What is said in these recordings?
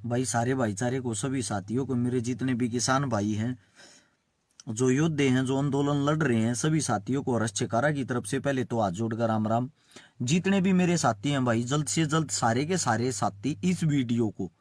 भाई सारे भाईचारे को, सभी साथियों को, मेरे जितने भी किसान भाई हैं, जो योद्धे हैं, जो आंदोलन लड़ रहे हैं, सभी साथियों को हर्ष छकारा की तरफ से पहले तो हाथ जोड़कर राम राम। जितने भी मेरे साथी हैं भाई, जल्द से जल्द सारे के सारे साथी इस वीडियो को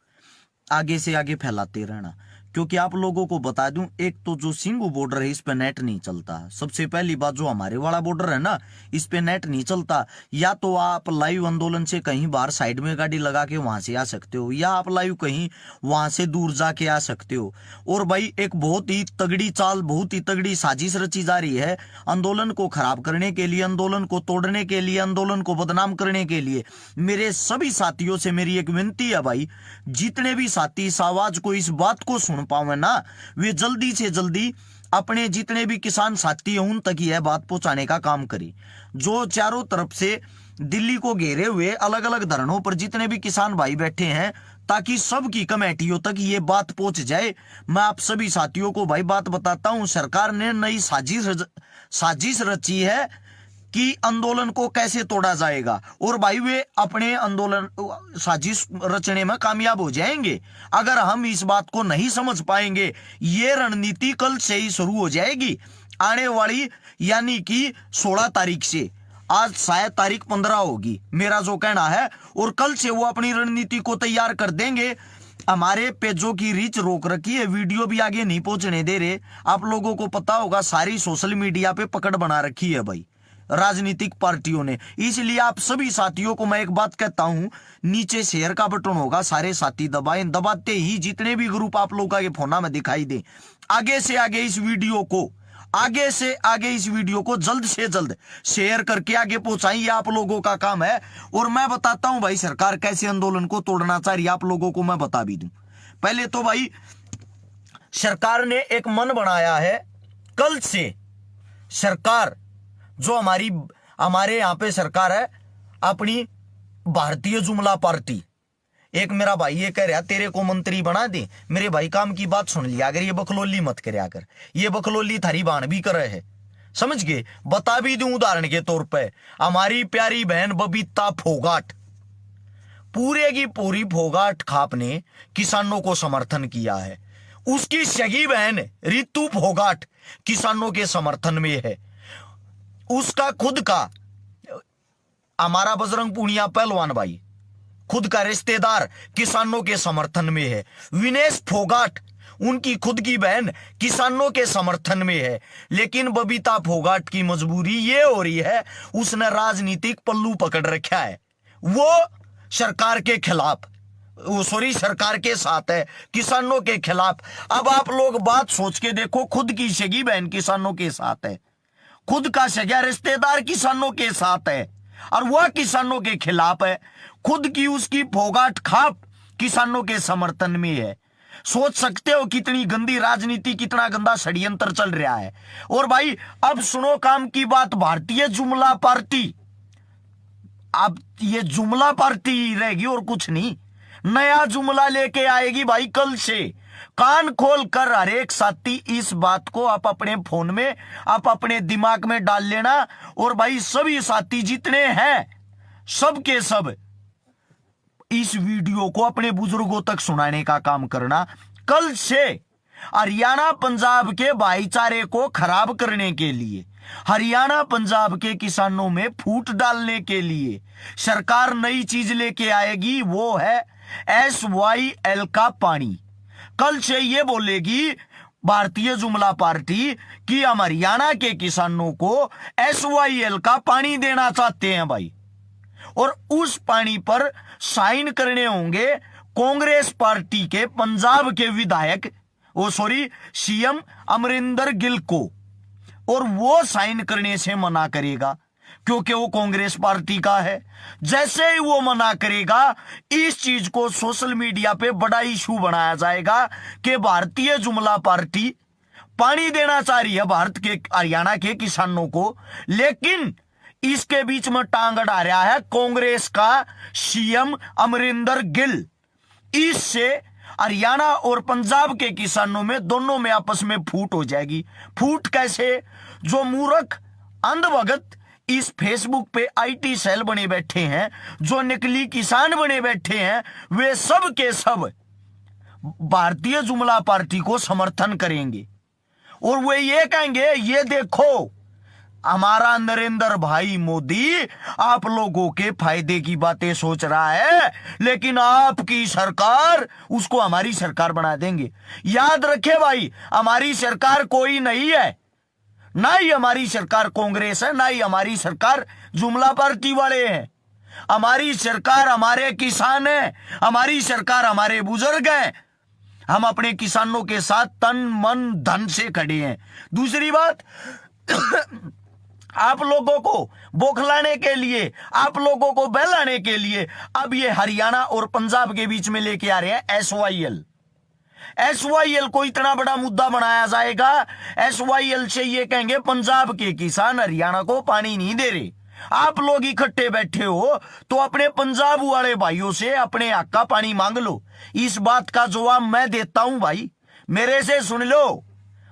आगे से आगे फैलाते रहना, क्योंकि आप लोगों को बता दूं, एक तो जो सिंगू बॉर्डर है इस पे नेट नहीं चलता। सबसे पहली बात, जो हमारे वाला बॉर्डर है ना, इस पे नेट नहीं चलता। या तो आप लाइव आंदोलन से कहीं बाहर साइड में गाड़ी लगा के वहां से आ सकते हो, या आप लाइव कहीं वहां से दूर जाके आ सकते हो। और भाई एक बहुत ही तगड़ी चाल, बहुत ही तगड़ी साजिश रची जा रही है आंदोलन को खराब करने के लिए, आंदोलन को तोड़ने के लिए, आंदोलन को बदनाम करने के लिए। मेरे सभी साथियों से मेरी एक विनती है भाई, जितने भी साथी इस आवाज को, इस बात को सुन पावे ना, वे जल्दी से जल्दी अपने जितने भी किसान साथी हैं उन तक यह बात पहुंचाने का काम करें। जो चारों तरफ से दिल्ली को घेरे हुए अलग अलग धरनों पर जितने भी किसान भाई बैठे हैं, ताकि सबकी कमेटियों तक ये बात पहुंच जाए। मैं आप सभी साथियों को भाई बात बताता हूं, सरकार ने नई साजिश रची है कि आंदोलन को कैसे तोड़ा जाएगा, और भाई वे अपने आंदोलन साजिश रचने में कामयाब हो जाएंगे। अगर हम इस बात को नहीं समझ पाएंगे, ये रणनीति कल से ही शुरू हो जाएगी, आने वाली यानी कि 16 तारीख से। आज शायद तारीख 15 होगी मेरा जो कहना है, और कल से वो अपनी रणनीति को तैयार कर देंगे। हमारे पेजों की रीच रोक रखी है, वीडियो भी आगे नहीं पहुंचने दे रहे। आप लोगों को पता होगा, सारी सोशल मीडिया पे पकड़ बना रखी है भाई राजनीतिक पार्टियों ने। इसलिए आप सभी साथियों को मैं एक बात कहता हूं, नीचे शेयर का बटन होगा, सारे साथी दबाएं। दबाते ही जितने भी ग्रुप आप लोगों का ये फोना में दिखाई दे, आगे से आगे इस वीडियो को, आगे से आगे इस वीडियो को जल्द से जल्द शेयर करके आगे पहुंचाएं। ये आप लोगों का काम है। और मैं बताता हूं भाई, सरकार कैसे आंदोलन को तोड़ना चाह रही है, आप लोगों को मैं बता भी दूं। पहले तो भाई सरकार ने एक मन बनाया है, कल से सरकार, जो हमारे यहां पे सरकार है अपनी भारतीय जुमला पार्टी। एक मेरा भाई ये कह रहा तेरे को मंत्री बना दे। मेरे भाई काम की बात सुन लिया, अगर ये बखलोली मत करे, कर ये बखलोली थारी बाण भी करे है, समझ गए। बता भी दूं उदाहरण के तौर पे, हमारी प्यारी बहन बबीता फोगाट, पूरे की पूरी फोगाट खाप ने किसानों को समर्थन किया है। उसकी सगी बहन रितु फोगाट किसानों के समर्थन में है। उसका खुद का, हमारा बजरंग पूनिया पहलवान भाई, खुद का रिश्तेदार किसानों के समर्थन में है। विनेश फोगाट, उनकी खुद की बहन किसानों के समर्थन में है। लेकिन बबीता फोगाट की मजबूरी ये हो रही है, उसने राजनीतिक पल्लू पकड़ रखा है। वो सरकार के खिलाफ, सरकार के साथ है, किसानों के खिलाफ। अब आप लोग बात सोच के देखो, खुद की सगी बहन किसानों के साथ है, खुद का सगा रिश्तेदार किसानों के साथ है, और वह किसानों के खिलाफ है। खुद की उसकी फोगाट खाप किसानों के समर्थन में है। सोच सकते हो कितनी गंदी राजनीति, कितना गंदा षड्यंत्र चल रहा है। और भाई अब सुनो काम की बात, भारतीय जुमला पार्टी, अब ये जुमला पार्टी रहेगी और कुछ नहीं, नया जुमला लेके आएगी भाई कल से। कान खोल कर हर एक साथी इस बात को आप अपने फोन में, आप अपने दिमाग में डाल लेना। और भाई सभी साथी जितने हैं, सब के सब इस वीडियो को अपने बुजुर्गों तक सुनाने का काम करना। कल से हरियाणा पंजाब के भाईचारे को खराब करने के लिए, हरियाणा पंजाब के किसानों में फूट डालने के लिए सरकार नई चीज लेके आएगी, वो है SYL का पानी। कल से ये बोलेगी भारतीय जुमला पार्टी कि हम हरियाणा के किसानों को SYL का पानी देना चाहते हैं भाई, और उस पानी पर साइन करने होंगे कांग्रेस पार्टी के पंजाब के विधायक, CM अमरिंदर गिल को। और वो साइन करने से मना करेगा क्योंकि वो कांग्रेस पार्टी का है। जैसे ही वो मना करेगा, इस चीज को सोशल मीडिया पे बड़ा इशू बनाया जाएगा कि भारतीय जुमला पार्टी पानी देना चाह रही है भारत के, हरियाणा के किसानों को। लेकिन इसके बीच में टांग अड़ा रहा है कांग्रेस का CM अमरिंदर गिल। इससे हरियाणा और पंजाब के किसानों में, दोनों में आपस में फूट हो जाएगी। फूट कैसे? जो मूर्ख अंधभगत इस फेसबुक पे IT सेल बने बैठे हैं, जो नकली किसान बने बैठे हैं, वे सब के सब भारतीय जुमला पार्टी को समर्थन करेंगे और वे ये कहेंगे, ये देखो हमारा नरेंद्र भाई मोदी आप लोगों के फायदे की बातें सोच रहा है, लेकिन आपकी सरकार उसको हमारी सरकार बना देंगे। याद रखे भाई, हमारी सरकार कोई नहीं है, ना ही हमारी सरकार कांग्रेस है, ना ही हमारी सरकार जुमला पार्टी वाले हैं। हमारी सरकार हमारे किसान है, हमारी सरकार हमारे बुजुर्ग हैं। हम अपने किसानों के साथ तन मन धन से खड़े हैं। दूसरी बात, आप लोगों को बौखलाने के लिए, आप लोगों को बहलाने के लिए अब ये हरियाणा और पंजाब के बीच में लेके आ रहे हैं एसवाईएल को इतना बड़ा मुद्दा बनाया जाएगा। एसवाईएल से ये कहेंगे पंजाब के किसान हरियाणा को पानी नहीं दे रहे। आप लोग इकट्ठे बैठे हो तो अपने पंजाब वाले भाइयों से अपने हक का पानी मांग लो। इस बात का जवाब मैं देता हूं भाई, मेरे से सुन लो।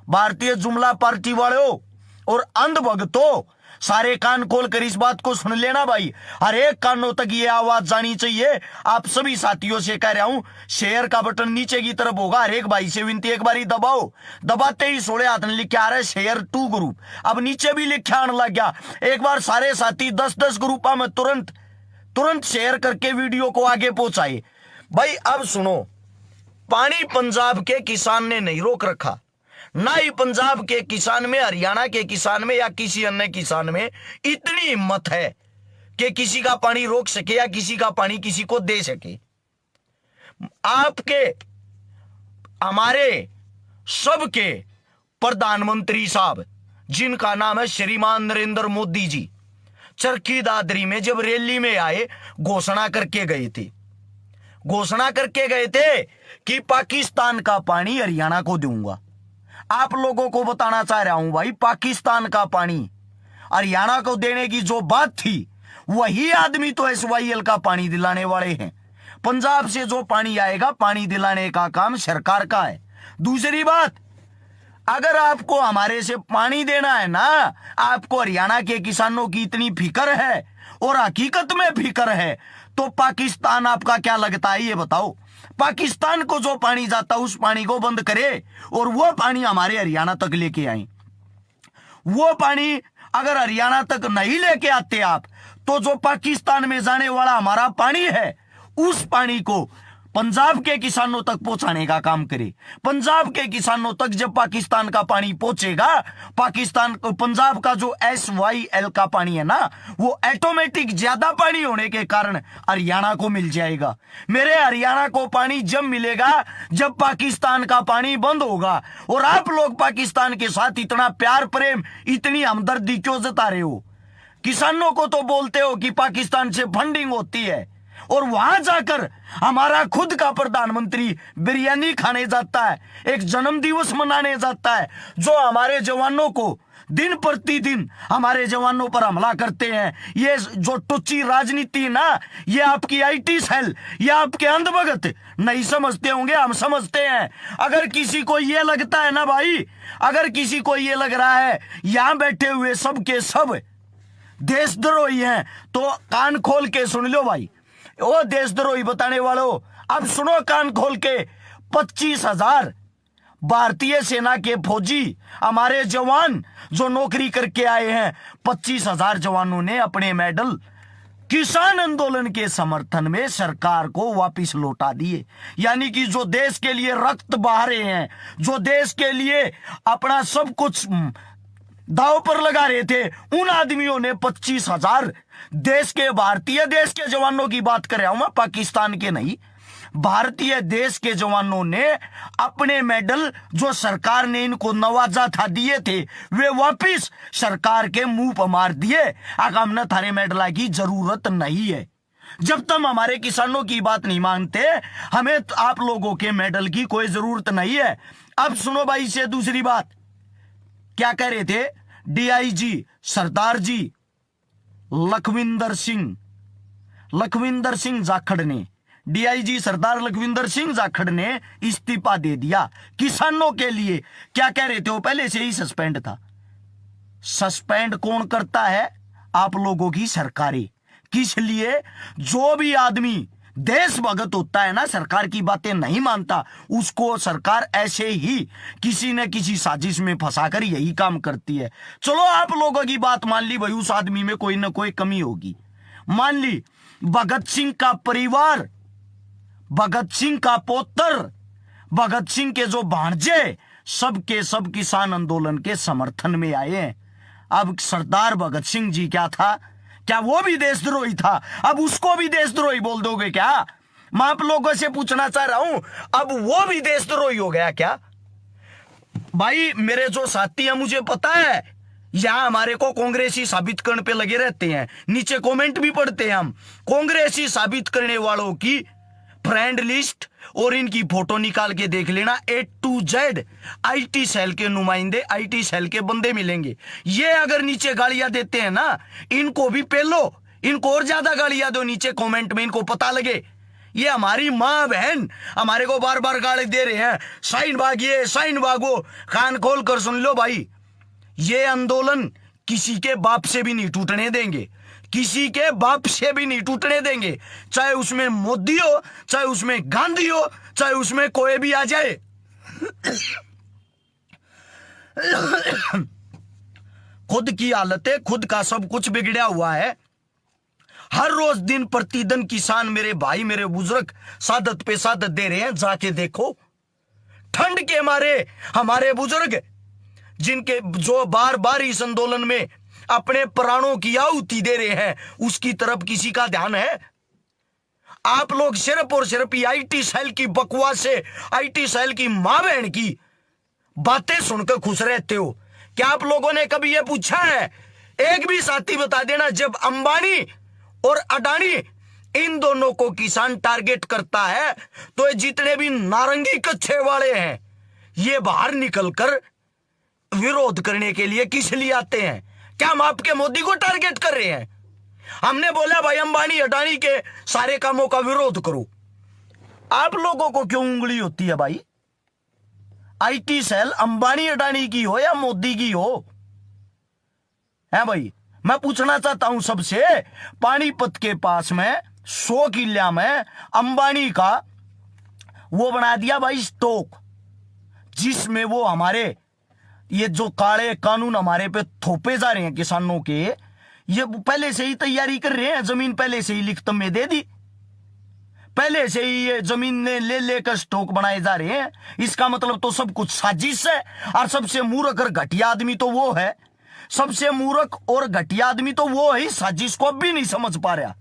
भारतीय जुमला पार्टी वालों और अंध भक्तों, सारे कान खोलकर इस बात को सुन लेना भाई, हर एक कानों तक ये आवाज जानी चाहिए। आप सभी साथियों से कह रहा हूं, शेयर का बटन नीचे की तरफ होगा, हर एक भाई से विनती, एक बारी दबाओ। दबाते ही सोड़े हाथ में लिखे आ रहा है शेयर टू ग्रुप, अब नीचे भी लिखे आने लग गया। एक बार सारे साथी 10-10 ग्रुपों में तुरंत शेयर करके वीडियो को आगे पहुंचाए। भाई अब सुनो, पानी पंजाब के किसान ने नहीं रोक रखा, ना ही पंजाब के किसान में, हरियाणा के किसान में या किसी अन्य किसान में इतनी हिम्मत है कि किसी का पानी रोक सके या किसी का पानी किसी को दे सके। आपके हमारे सबके प्रधानमंत्री साहब, जिनका नाम है श्रीमान नरेंद्र मोदी जी, चरखी दादरी में जब रैली में आए, घोषणा करके गए थे कि पाकिस्तान का पानी हरियाणा को दूंगा। आप लोगों को बताना चाह रहा हूं भाई, पाकिस्तान का पानी हरियाणा को देने की जो बात थी, वही आदमी तो एसवाईएल का पानी दिलाने वाले हैं। पंजाब से जो पानी आएगा, पानी दिलाने का काम सरकार का है। दूसरी बात, अगर आपको हमारे से पानी देना है ना, आपको हरियाणा के किसानों की इतनी फिक्र है और हकीकत में फिक्र है, तो पाकिस्तान आपका क्या लगता है ये बताओ। पाकिस्तान को जो पानी जाता उस पानी को बंद करे और वो पानी हमारे हरियाणा तक लेके आए। वो पानी अगर हरियाणा तक नहीं लेके आते आप, तो जो पाकिस्तान में जाने वाला हमारा पानी है, उस पानी को पंजाब के किसानों तक पहुंचाने का काम करे। पंजाब के किसानों तक जब पाकिस्तान का पानी पहुंचेगा, पंजाब का जो एसवाईएल का पानी है ना, वो ऑटोमेटिक ज्यादा पानी होने के कारण हरियाणा को मिल जाएगा। मेरे हरियाणा को पानी जब मिलेगा जब पाकिस्तान का पानी बंद होगा। और आप लोग पाकिस्तान के साथ इतना प्यार प्रेम, इतनी हमदर्दी क्यों जता रहे हो? किसानों को तो बोलते हो कि पाकिस्तान से फंडिंग होती है, और वहां जाकर हमारा खुद का प्रधानमंत्री बिरयानी खाने जाता है, एक जन्म दिवस मनाने जाता है, जो हमारे जवानों को दिन प्रतिदिन हमारे जवानों पर हमला करते हैं। ये जो टुच्ची राजनीति ना, ये आपकी आईटी सेल, ये आपके अंधभगत नहीं समझते होंगे, हम समझते हैं। अगर किसी को ये लगता है ना भाई, अगर किसी को ये लग रहा है यहां बैठे हुए सब के सब देशद्रोही हैं, तो कान खोल के सुन लो भाई। वो देशद्रोही बताने वालों, अब सुनो कान खोल के। 25,000 भारतीय सेना के फौजी, हमारे जवान जो नौकरी करके आए हैं, 25,000 जवानों ने अपने मेडल किसान आंदोलन के समर्थन में सरकार को वापस लौटा दिए। यानी कि जो देश के लिए रक्त बहा रहे हैं, जो देश के लिए अपना सब कुछ दांव पर लगा रहे थे, उन आदमियों ने 25,000 देश के जवानों की बात कर रहा हूं मैं, पाकिस्तान के नहीं, भारतीय देश के जवानों ने अपने मेडल जो सरकार ने इनको नवाजा था दिए थे, वे वापिस सरकार के मुंह पर मार दिए। आगे हमने थारे मेडल की जरूरत नहीं है। जब तक हमारे किसानों की बात नहीं मानते, हमें आप लोगों के मेडल की कोई जरूरत नहीं है। अब सुनो भाई से दूसरी बात, क्या कह रहे थे डीआईजी सरदार जी लखविंदर सिंह जाखड़ ने, डीआईजी सरदार लखविंदर सिंह जाखड़ ने इस्तीफा दे दिया। किसानों के लिए क्या कह रहे थे, वो पहले से ही सस्पेंड था। सस्पेंड कौन करता है? आप लोगों की सरकारें। किस लिए? जो भी आदमी देशभक्त होता है ना, सरकार की बातें नहीं मानता, उसको सरकार ऐसे ही किसी न किसी साजिश में फंसाकर यही काम करती है। चलो आप लोगों की बात मान ली भाई, उस आदमी में कोई ना कोई कमी होगी। मान ली भगत सिंह का परिवार, भगत सिंह का पोत्र, भगत सिंह के जो भांजे, सबके सब किसान आंदोलन के समर्थन में आए हैं। अब सरदार भगत सिंह जी क्या था? क्या वो भी देशद्रोही था? अब उसको भी देशद्रोही बोल दोगे क्या? मैं आप लोगों से पूछना चाह रहा हूं, अब वो भी देशद्रोही हो गया क्या? भाई मेरे जो साथी हैं, मुझे पता है यहां हमारे को कांग्रेसी साबित करने पे लगे रहते हैं, नीचे कमेंट भी पढ़ते हैं हम। कांग्रेसी साबित करने वालों की फ्रेंड लिस्ट और इनकी फोटो निकाल के देख लेना, A to Z IT cell के नुमाइंदे, आईटी सेल के बंदे मिलेंगे। ये अगर नीचे गालियां देते हैं ना, इनको भी पेलो, इनको और ज्यादा गालियां दो नीचे कमेंट में, इनको पता लगे ये हमारी माँ बहन हमारे को बार बार गाली दे रहे हैं, साइन भागिए, साइन भागो। कान खोल कर सुन लो भाई, ये आंदोलन किसी के बाप से भी नहीं टूटने देंगे, किसी के बाप से भी नहीं टूटने देंगे, चाहे उसमें मोदी हो, चाहे उसमें गांधी हो, चाहे उसमें कोई भी आ जाए। खुद की हालतें, खुद का सब कुछ बिगड़ा हुआ है। हर रोज दिन प्रतिदिन किसान मेरे भाई, मेरे बुजुर्ग सादत पे सादत दे रहे हैं। जाके देखो, ठंड के मारे हमारे बुजुर्ग जिनके जो बार बार इस आंदोलन में अपने प्राणों की आहुति दे रहे हैं, उसकी तरफ किसी का ध्यान है? आप लोग सिर्फ और सिर्फ आईटी सेल की बकवास से, आईटी सेल की मां बहन की बातें सुनकर खुश रहते हो। क्या आप लोगों ने कभी यह पूछा है? एक भी साथी बता देना, जब अंबानी और अडानी इन दोनों को किसान टारगेट करता है तो ये जितने भी नारंगी कच्छे वाले हैं, ये बाहर निकलकर विरोध करने के लिए किस लिए आते हैं? क्या हम आपके मोदी को टारगेट कर रहे हैं? हमने बोला भाई अंबानी अडानी के सारे कामों का विरोध करो। आप लोगों को क्यों उंगली होती है भाई? आईटी सेल अंबानी अडानी की हो या मोदी की हो, है भाई? मैं पूछना चाहता हूं सबसे, पानीपत के पास में 100 किला में अंबानी का वो बना दिया भाई स्टॉक, जिसमें वो हमारे ये जो काले कानून हमारे पे थोपे जा रहे हैं किसानों के, ये पहले से ही तैयारी कर रहे हैं। जमीन पहले से ही लिखत में दे दी, पहले से ही ये जमीन ने ले लेकर स्टॉक बनाए जा रहे हैं। इसका मतलब तो सब कुछ साजिश है। और सबसे मूर्ख और घटिया आदमी तो वो है, सबसे मूर्ख और घटिया आदमी तो वो है, साजिश को भी नहीं समझ पा रहा।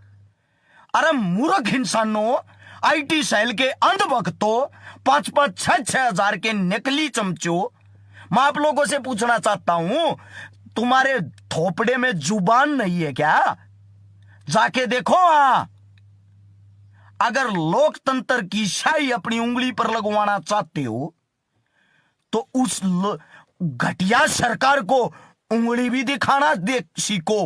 अरे मूर्ख इंसानों, आईटी सेल के अंधभक्तों, 5-5, 6-6 हजार के नकली चमचों, मैं आप लोगों से पूछना चाहता हूं, तुम्हारे थोपड़े में जुबान नहीं है क्या? जाके देखो। अगर लोकतंत्र की शाही अपनी उंगली पर लगवाना चाहते हो तो उस घटिया सरकार को उंगली भी दिखाना सीखो।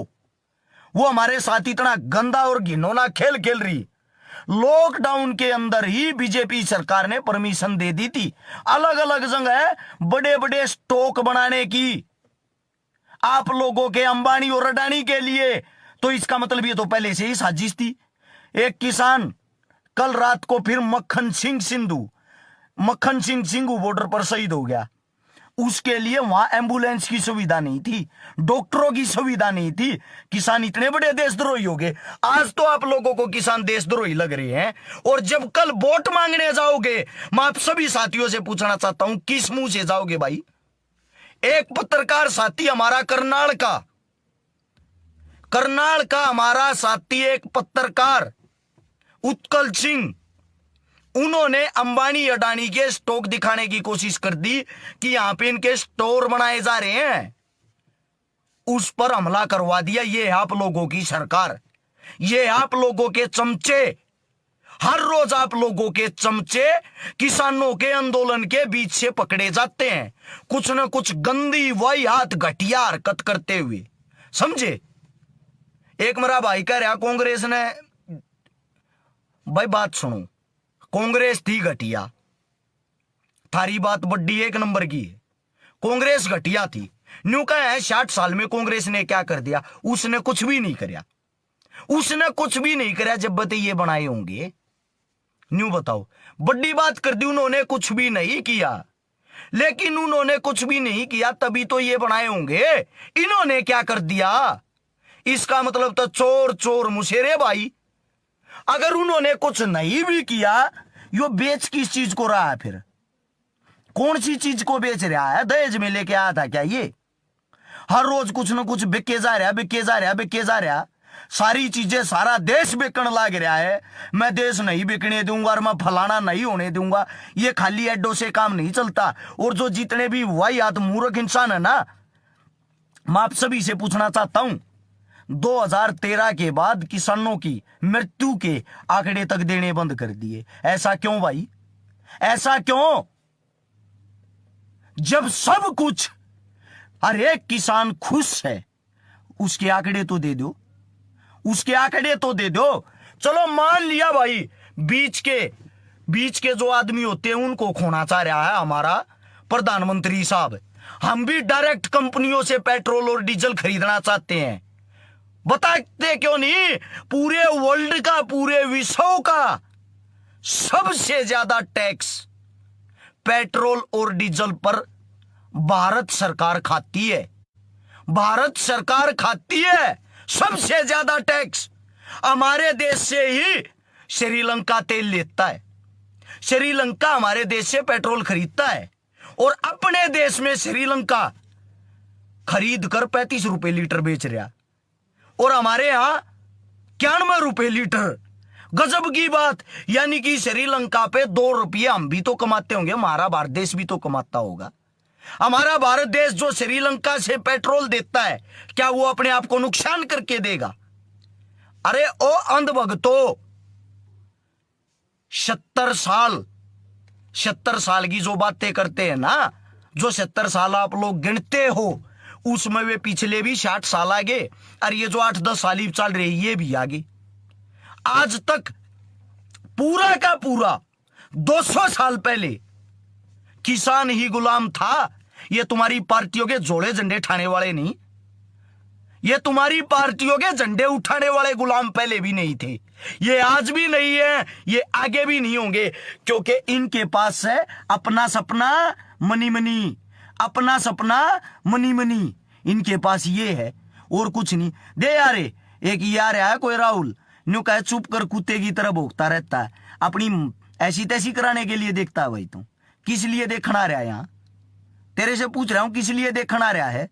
वो हमारे साथ इतना गंदा और घिनौना खेल खेल रही। लॉकडाउन के अंदर ही बीजेपी सरकार ने परमिशन दे दी थी अलग अलग जगह बड़े बड़े स्टॉक बनाने की, आप लोगों के अंबानी और अडानी के लिए। तो इसका मतलब ये तो पहले से ही साजिश थी। एक किसान कल रात को फिर मक्खन सिंह सिंधु बॉर्डर पर शहीद हो गया। उसके लिए वहां एम्बुलेंस की सुविधा नहीं थी, डॉक्टरों की सुविधा नहीं थी। किसान इतने बड़े देशद्रोही हो गए। आज तो आप लोगों को किसान देशद्रोही लग रहे हैं, और जब कल वोट मांगने जाओगे, मैं आप सभी साथियों से पूछना चाहता हूं, किस मुंह से जाओगे भाई? एक पत्रकार साथी हमारा करनाल का हमारा साथी, एक पत्रकार उत्कल सिंह, उन्होंने अंबानी अडानी के स्टॉक दिखाने की कोशिश कर दी कि यहां पे इनके स्टोर बनाए जा रहे हैं। उस पर हमला करवा दिया। ये आप लोगों की सरकार, ये आप लोगों के चमचे, हर रोज आप लोगों के चमचे किसानों के आंदोलन के बीच से पकड़े जाते हैं, कुछ न कुछ गंदी वाहियात घटिया हरकत करते हुए, समझे? एक मेरा भाई कह रहा कांग्रेस ने, भाई बात सुनो, कांग्रेस थी घटिया, थारी बात बड्डी एक नंबर की है। कांग्रेस घटिया थी, न्यू कहा है 60 साल में कांग्रेस ने क्या कर दिया? उसने कुछ भी नहीं कराया, उसने कुछ भी नहीं कराया। जब बते ये बनाए होंगे, न्यू बताओ, बड़ी बात कर दी उन्होंने कुछ भी नहीं किया। लेकिन उन्होंने कुछ भी नहीं किया तभी तो ये बनाए होंगे। इन्होंने क्या कर दिया? इसका मतलब तो चोर चोर मुशेरे भाई। अगर उन्होंने कुछ नहीं भी किया, यो बेच किस चीज को रहा है फिर? कौन सी चीज को बेच रहा है? दहेज में लेके आया था क्या ये? हर रोज कुछ ना कुछ बिके जा रहा, बिके जा रहा, बिके जा रहा। सारी चीजें, सारा देश बिकन लग रहा है। मैं देश नहीं बिकने दूंगा और मैं फलाना नहीं होने दूंगा। ये खाली एडो से काम नहीं चलता। और जो जितने भी वाहियात मूर्ख इंसान है ना, मैं आप सभी से पूछना चाहता हूं, 2013 के बाद किसानों की मृत्यु के आंकड़े तक देने बंद कर दिए। ऐसा क्यों भाई? ऐसा क्यों? जब सब कुछ, हर एक किसान खुश है, उसके आंकड़े तो दे दो, उसके आंकड़े तो दे दो। चलो मान लिया भाई, बीच के जो आदमी होते हैं उनको खोना चाह रहा है हमारा प्रधानमंत्री साहब। हम भी डायरेक्ट कंपनियों से पेट्रोल और डीजल खरीदना चाहते हैं। बताते क्यों नहीं? पूरे वर्ल्ड का, पूरे विश्व का सबसे ज्यादा टैक्स पेट्रोल और डीजल पर भारत सरकार खाती है। भारत सरकार खाती है सबसे ज्यादा टैक्स। हमारे देश से ही श्रीलंका तेल लेता है। श्रीलंका हमारे देश से पेट्रोल खरीदता है और अपने देश में श्रीलंका खरीद कर 35 रुपए लीटर बेच रहा, और हमारे यहां 91 रुपए लीटर। गजब की बात। यानी कि श्रीलंका पे 2 रुपये हम भी तो कमाते होंगे, हमारा भारत देश भी तो कमाता होगा। हमारा भारत देश जो श्रीलंका से पेट्रोल देता है, क्या वो अपने आप को नुकसान करके देगा? अरे ओ अंधभक्तो, 70 साल की जो बातें करते हैं ना, जो 70 साल आप लोग गिनते हो, उसमें वे पिछले भी 60 साल आगे, और ये जो 8-10 साल ही चल रही ये भी आगे। आज तक पूरा का पूरा 200 साल पहले किसान ही गुलाम था। ये तुम्हारी पार्टियों के जोड़े झंडे उठाने वाले नहीं, ये तुम्हारी पार्टियों के झंडे उठाने वाले गुलाम पहले भी नहीं थे। ये आज भी नहीं है, ये आगे भी नहीं होंगे, क्योंकि इनके पास है अपना सपना मनी मनी, अपना सपना मनी मनी। इनके पास ये है और कुछ नहीं। दे यारे, एक यार है कोई राहुल, न्यू कहे चुप कर कुत्ते की तरह भोगता रहता है, अपनी ऐसी तैसी कराने के लिए देखता है। भाई तू किस लिए देखना रहा है? यहां तेरे से पूछ रहा हूं, किस लिए देखना रहा है?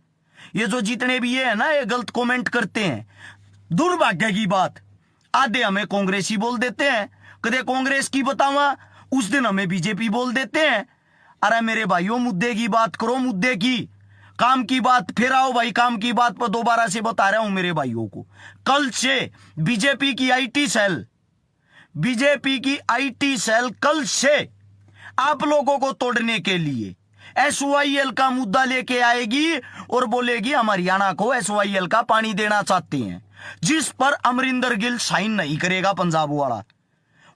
ये जो जितने भी ये है ना, ये गलत कमेंट करते हैं, दुर्भाग्य की बात, आधे हमें कांग्रेसी बोल देते हैं, कदे कांग्रेस की बतावा, उस दिन हमें बीजेपी बोल देते हैं। अरे मेरे भाइयों, मुद्दे की बात करो, मुद्दे की, काम की बात फिर आओ भाई। काम की बात पर दोबारा से बता रहा हूं मेरे भाइयों को, कल से बीजेपी की आईटी सेल कल से आप लोगों को तोड़ने के लिए SYL का मुद्दा लेके आएगी और बोलेगी हम हरियाणा को SYL का पानी देना चाहते हैं, जिस पर अमरिंदर गिल साइन नहीं करेगा, पंजाब वाला।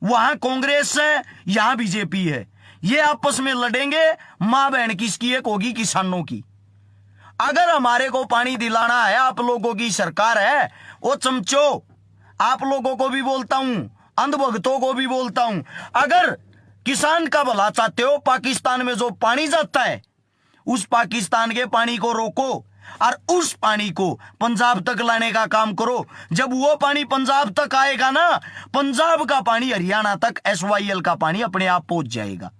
वहां कांग्रेस है, यहां बीजेपी है, ये आपस में लड़ेंगे। मां बहन किसकी एक होगी? किसानों की। अगर हमारे को पानी दिलाना है, आप लोगों की सरकार है, वो चमचो, आप लोगों को भी बोलता हूं, अंधभक्तों को भी बोलता हूं, अगर किसान का भला चाहते हो, पाकिस्तान में जो पानी जाता है, उस पाकिस्तान के पानी को रोको और उस पानी को पंजाब तक लाने का काम करो। जब वो पानी पंजाब तक आएगा ना, पंजाब का पानी हरियाणा तक SYL का पानी अपने आप पहुंच जाएगा।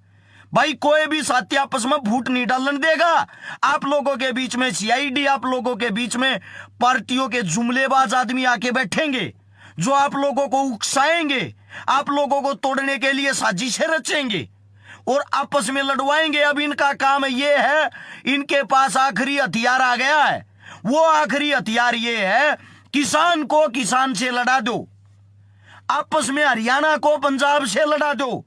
भाई कोई भी साथी आपस में फूट नहीं डालने देगा। आप लोगों के बीच में CID, आप लोगों के बीच में पार्टियों के जुमलेबाज आदमी आके बैठेंगे, जो आप लोगों को उकसाएंगे, आप लोगों को तोड़ने के लिए साजिशें रचेंगे और आपस में लड़वाएंगे। अब इनका काम ये है, इनके पास आखिरी हथियार आ गया है। वो आखिरी हथियार ये है, किसान को किसान से लड़ा दो, आपस में हरियाणा को पंजाब से लड़ा दो,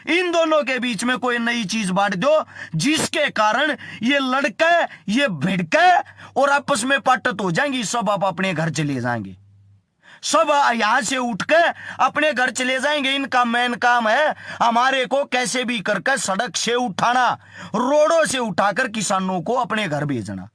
इन दोनों के बीच में कोई नई चीज बांट दो, जिसके कारण ये लड़के, ये भिड़के और आपस में पाटत हो जाएंगी। सब आप अपने घर चले जाएंगे, सब यहां से उठ के अपने घर चले जाएंगे। इनका मेन काम है हमारे को कैसे भी करके सड़क से उठाना, रोडों से उठाकर किसानों को अपने घर भेजना।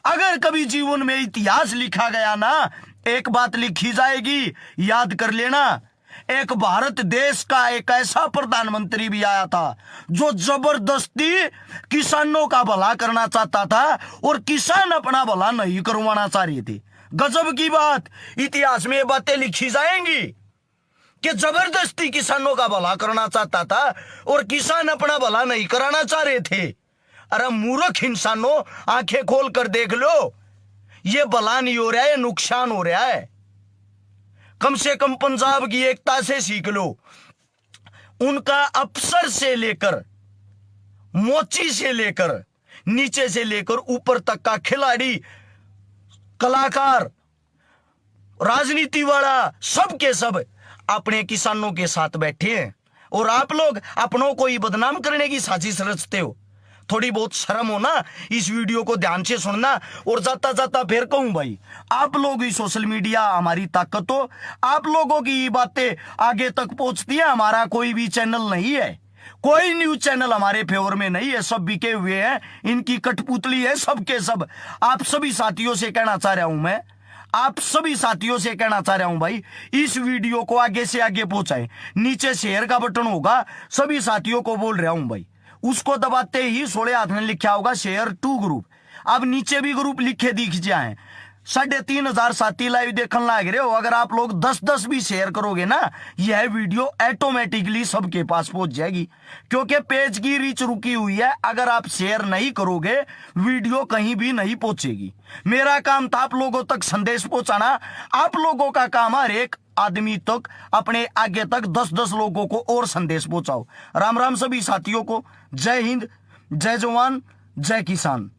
अगर कभी जीवन में इतिहास लिखा गया ना, एक बात लिखी जाएगी, याद कर लेना, एक भारत देश का एक ऐसा प्रधानमंत्री भी आया था जो जबरदस्ती किसानों का भला करना चाहता था और किसान अपना भला नहीं करवाना चाह रहे थे। गजब की बात, इतिहास में ये बातें लिखी जाएंगी कि जबरदस्ती किसानों का भला करना चाहता था और किसान अपना भला नहीं कराना चाह रहे थे। अरे मूर्ख इंसानों, आंखें खोल कर देख लो, ये भला नहीं हो रहा है, नुकसान हो रहा है। कम से कम पंजाब की एकता से सीख लो। उनका अफसर से लेकर, मोची से लेकर, नीचे से लेकर ऊपर तक का खिलाड़ी, कलाकार, राजनीति वाला, सब के सब अपने किसानों के साथ बैठे हैं और आप लोग अपनों को ही बदनाम करने की साजिश रचते हो। थोड़ी बहुत शर्म हो ना, इस वीडियो को ध्यान से सुनना। और जाता जाता फिर कहूं भाई, आप लोग ही सोशल मीडिया हमारी ताकत हो, आप लोगों की ये बातें आगे तक पहुंचती है। हमारा कोई भी चैनल नहीं है, कोई न्यूज चैनल हमारे फेवर में नहीं है, सब बिके हुए हैं, इनकी कठपुतली है सबके सब। आप सभी साथियों से कहना चाह रहा हूं मैं, आप सभी साथियों से कहना चाह रहा हूं भाई, इस वीडियो को आगे से आगे पहुंचाएं। नीचे शेयर का बटन होगा, सभी साथियों को बोल रहा हूं भाई, उसको दबाते ही सोड़े हाथ में लिखा होगा शेयर टू ग्रुप। अब नीचे भी ग्रुप लिखे दिख जाए। 3,500 साथी लाइव देखने लग रहे हो। अगर आप लोग 10-10 भी शेयर करोगे ना, यह वीडियो ऑटोमेटिकली सबके पास पहुंच जाएगी, क्योंकि पेज की रीच रुकी हुई है। अगर आप शेयर नहीं करोगे, वीडियो कहीं भी नहीं पहुंचेगी। मेरा काम था आप लोगों तक संदेश पहुंचाना, आप लोगों का काम हर एक आदमी तक, अपने आगे तक 10-10 लोगों को और संदेश पहुंचाओ। राम राम सभी साथियों को। जय हिंद, जय जवान, जय किसान।